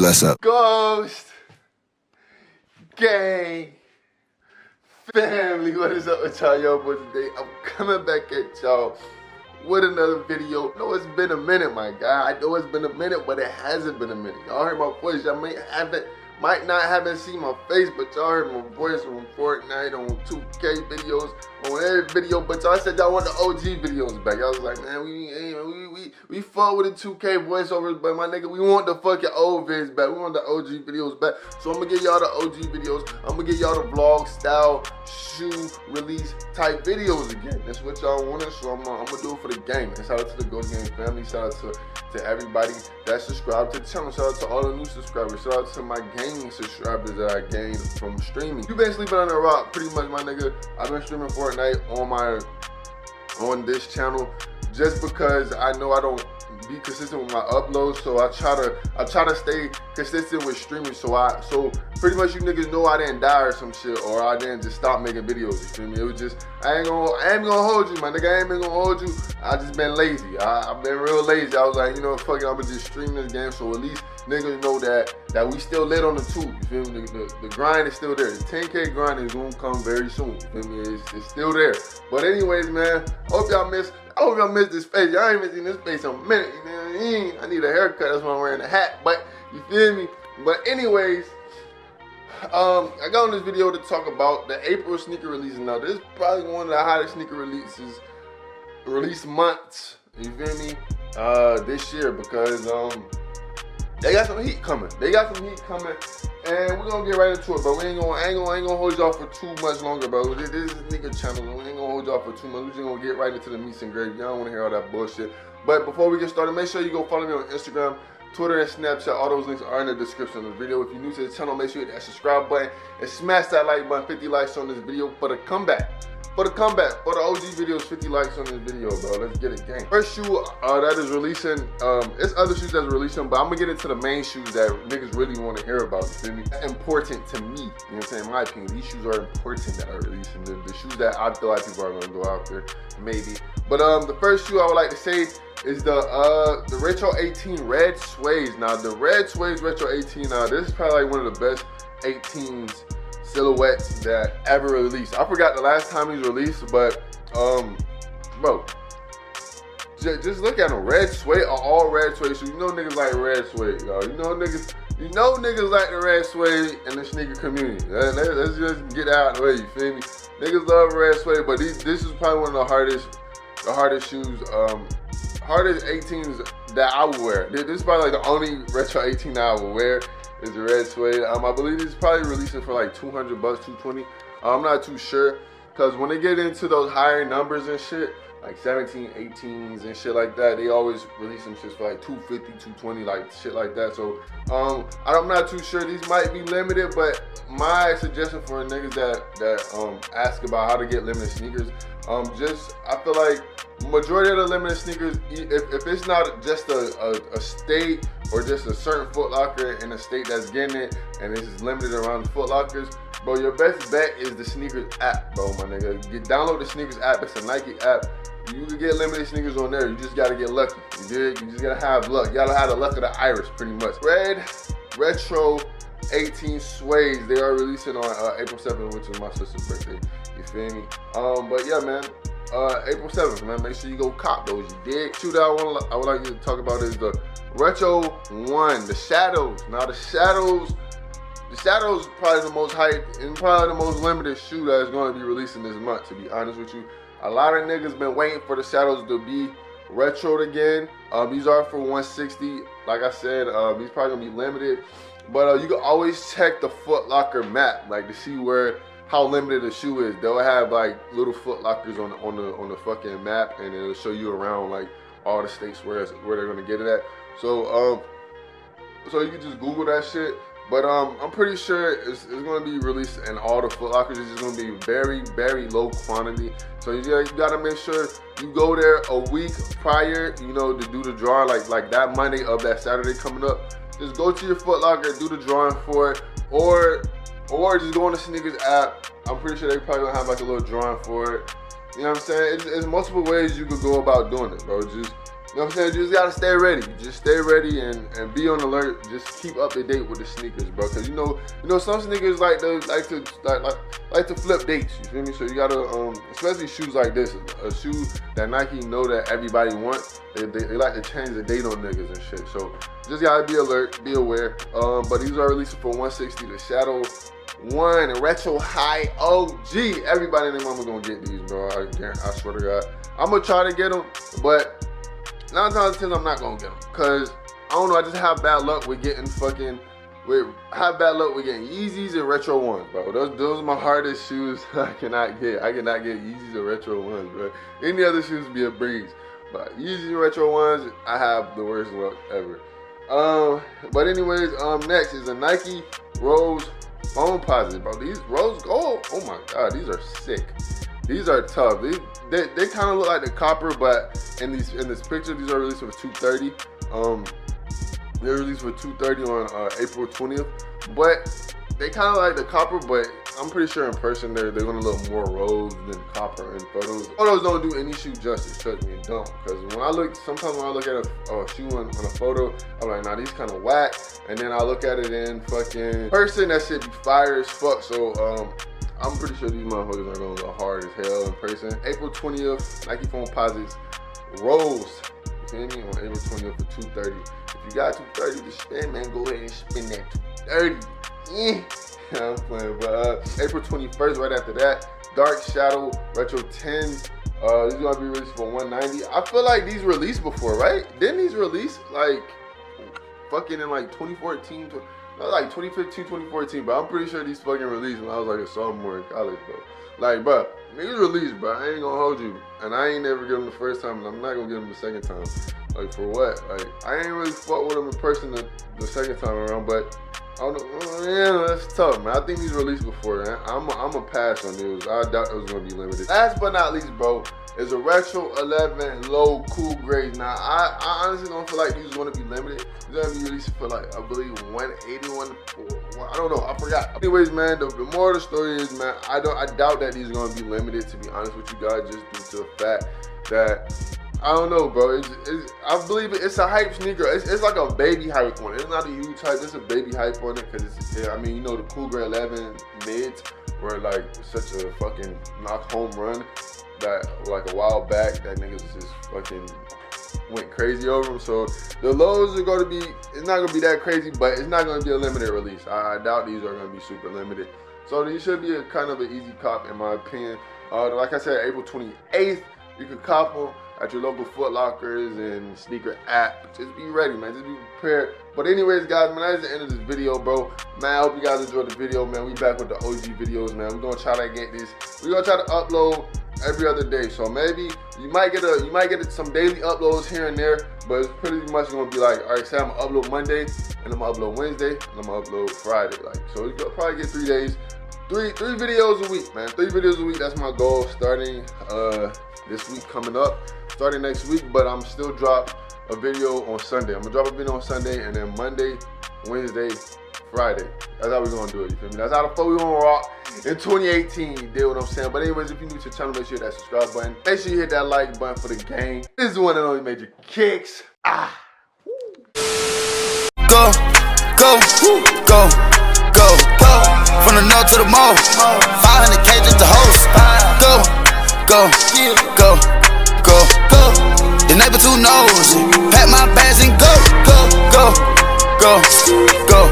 bless up. Ghost gang family, what is up with y'all? Yo, boy, today I'm coming back at y'all with another video. I know it's been a minute, my guy. I know it's been a minute, but it hasn't been a minute. Y'all heard my voice. Y'all might not haven't seen my face, but y'all heard my voice on Fortnite, on 2K videos, on every video. But y'all said y'all want the OG videos back. Y'all was like, man, we fuck with the 2K voiceovers, but my nigga, we want the fucking old vids back. We want the OG videos back. So I'm gonna give y'all the OG videos. I'm gonna give y'all the vlog style shoe release type videos again. That's what y'all wanted, so I'm gonna do it for the gang. And shout out to the Go Gang family. Shout out to everybody that subscribed to the channel. Shout out to all the new subscribers. Shout out to my gaming subscribers that I gained from streaming. You been sleeping on a rock, pretty much, my nigga. I've been streaming Fortnite on this channel just because I know I don't be consistent with my uploads, so I try to stay consistent with streaming. So pretty much you niggas know I didn't die or some shit, or I didn't just stop making videos. You feel me? It was just I ain't gonna hold you, my nigga. I ain't been gonna hold you. I just been lazy. I've been real lazy. I was like, you know, fuck it, I'ma just stream this game, so at least niggas know that we still lit on the tube. You feel me? The grind is still there. The 10K grind is gonna come very soon. You feel me? It's still there. But anyways, man, I hope y'all missed this face. Y'all ain't been seeing this face in a minute. You know what I mean? I need a haircut. That's why I'm wearing a hat. But you feel me? But anyways, I got on this video to talk about the April sneaker releases. Now, this is probably one of the hottest sneaker release months. You feel me? This year, because they got some heat coming. And we're gonna get right into it, bro. I ain't gonna hold y'all for too much longer, bro. This is nigga channel. We ain't gonna hold y'all for too much. We just gonna get right into the meats and gravy. Y'all don't wanna hear all that bullshit. But before we get started, make sure you go follow me on Instagram, Twitter, and Snapchat. All those links are in the description of the video. If you're new to the channel, make sure you hit that subscribe button and smash that like button. 50 likes on this video for the comeback. For the OG videos, 50 likes on this video, bro. Let's get it, gang. First shoe that is releasing, it's other shoes that's releasing, but I'm gonna get into the main shoes that niggas really want to hear about. You feel me? That's important to me. You know what I'm saying? In my opinion, these shoes are important that are releasing. The shoes that I feel like people are gonna go out there, maybe. But the first shoe I would like to say is the Retro 18 Red Suedes. Now, the Red Suedes Retro 18, this is probably like one of the best 18s silhouettes that ever released. I forgot the last time he was released, but bro, just look at them. Red suede, all red suede shoes. You know niggas like red suede, y'all. You know niggas like the red suede in the sneaker community. Let's just get out of the way. You feel me? Niggas love red suede, but this is probably one of the hardest shoes, hardest 18s that I would wear. This is probably like the only retro 18 that I would wear. Is the red suede. I believe it's probably releasing for like $200, $220. I'm not too sure, because when they get into those higher numbers and shit, like 17, 18s and shit like that, they always release them shit for like $250, $220, like shit like that. So I'm not too sure. These might be limited, but my suggestion for niggas that ask about how to get limited sneakers, I feel like majority of the limited sneakers, if it's not just a state or just a certain Foot Locker in a state that's getting it, and it's just limited around the Foot Lockers, bro, your best bet is the sneakers app, bro, my nigga. Download the sneakers app. It's a Nike app. You can get limited sneakers on there. You just gotta get lucky. You dig? You just gotta have luck. You gotta have the luck of the Irish, pretty much. Red Retro 18 Suedes. They are releasing on April 7th, which is my sister's birthday. You feel me? But yeah, man. April 7th, man. Make sure you go cop those. You dig? Shoe that I would like you to talk about is the Retro 1, the Shadows. Now the Shadows probably the most hyped and probably the most limited shoe that is going to be releasing this month, to be honest with you. A lot of niggas been waiting for the Shadows to be retroed again. These are for $160. Like I said, these probably gonna be limited. But you can always check the Foot Locker map, like to see how limited the shoe is. They'll have like little Foot Lockers on the fucking map, and it'll show you around like all the states where they're gonna get it at. So you can just Google that shit. But I'm pretty sure it's gonna be released in all the Foot Lockers. It's just gonna be very, very low quantity. So you gotta make sure you go there a week prior, you know, to do the drawing, like that Monday of that Saturday coming up. Just go to your Foot Locker, do the drawing for it, or just go on the sneakers app. I'm pretty sure they probably gonna have like a little drawing for it. You know what I'm saying? It's multiple ways you could go about doing it, bro. Just You know what I'm saying? You just gotta stay ready. Just stay ready and be on alert. Just keep up to date with the sneakers, bro. Cause you know some sneakers like to flip dates. You feel me? So you gotta especially shoes like this, a shoe that Nike know that everybody wants. They like to change the date on niggas and shit. So just gotta be alert, be aware. But these are releasing for 160. The Shadow 1 Retro High OG. Everybody in their mama gonna get these, bro. I swear to God. I'm gonna try to get them, but 9 times out of 10 I'm not gonna get them. Cause I don't know, I just have bad luck with getting Yeezys and Retro 1s, bro. Those are my hardest shoes I cannot get. I cannot get Yeezys or Retro 1s, bro. Any other shoes would be a breeze. But Yeezys and Retro 1s, I have the worst luck ever. But anyways, next is a Nike Rose Foam Posits, bro. These rose gold, oh my God, these are sick. These are tough. They kind of look like the copper, but in this picture, these are released for $230. They're released for $230 on April 20th. But they kind of like the copper, but I'm pretty sure in person they're gonna look more rose than copper in photos. Photos don't do any shoe justice, trust me, don't. Because sometimes when I look at a shoe on a photo, I'm like, nah, these kind of whack. And then I look at it in fucking person, that shit be fire as fuck. So I'm pretty sure these motherfuckers are gonna look hard as hell in person. April 20th, Nike Foam Posits Rose. You feel me? On April 20th for $230. If you got $230 to spend, man, go ahead and spend that $230. Yeah. I'm playing, but April 21st, right after that, Dark Shadow Retro 10s. These are gonna be released for $190. I feel like these released before, right? Didn't these release like fucking in like 2014? Like 2015, 2014, but I'm pretty sure these fucking released when I was like a sophomore in college, bro. Like, bro, these released, bro. I ain't gonna hold you. And I ain't never give them the first time, and I'm not gonna give them the second time. Like, for what? Like, I ain't really fuck with them in person the second time around, but I don't know. Yeah, that's tough, man. I think these released before, man. I'm a pass on these. I doubt it was gonna be limited. Last but not least, bro, is a Retro 11 low cool grades. Now, I honestly don't feel like these are gonna be limited. These are gonna be released for like, I believe 181. I don't know, I forgot. Anyways, man, the moral of the story is, man, I doubt that these are gonna be limited, to be honest with you guys, just due to the fact that I don't know, bro. I believe it's a hype sneaker. It's like a baby hype on it. It's not a huge hype. It's a baby hype on it because I mean, you know, the Cool Grade 11 mids were like such a fucking knock home run that like a while back that niggas just fucking went crazy over them. So the lows are going to be, it's not going to be that crazy, but it's not going to be a limited release. I doubt these are going to be super limited. So these should be a kind of an easy cop in my opinion. Like I said, April 28th, you can cop them at your local Foot Lockers and sneaker app. Just be ready, man. Just be prepared. But anyways, guys, man, that's the end of this video, bro. Man, I hope you guys enjoyed the video, man. We back with the OG videos, man. We're gonna try to get this. We're gonna try to upload every other day. So maybe you might get some daily uploads here and there, but it's pretty much gonna be like, all right, say I'm gonna upload Monday, and I'm gonna upload Wednesday, and I'm gonna upload Friday. Like, so you'll probably get 3 days. Three videos a week, man. 3 videos a week, that's my goal starting this week coming up. Starting next week, but I'm still drop a video on Sunday. I'm gonna drop a video on Sunday, and then Monday, Wednesday, Friday. That's how we're gonna do it, you feel me? That's how the fuck we gonna rock in 2018, you dig what I'm saying? But anyways, if you're new to the channel, make sure you hit that subscribe button. Make sure you hit that like button for the gang. This is the one and only MajorKixx. Go, go, go, go, go. From the north to the mall, 500K just to host. Go, go, go, go, go. The neighbor too nosy. Pack my bags and go, go, go, go, go.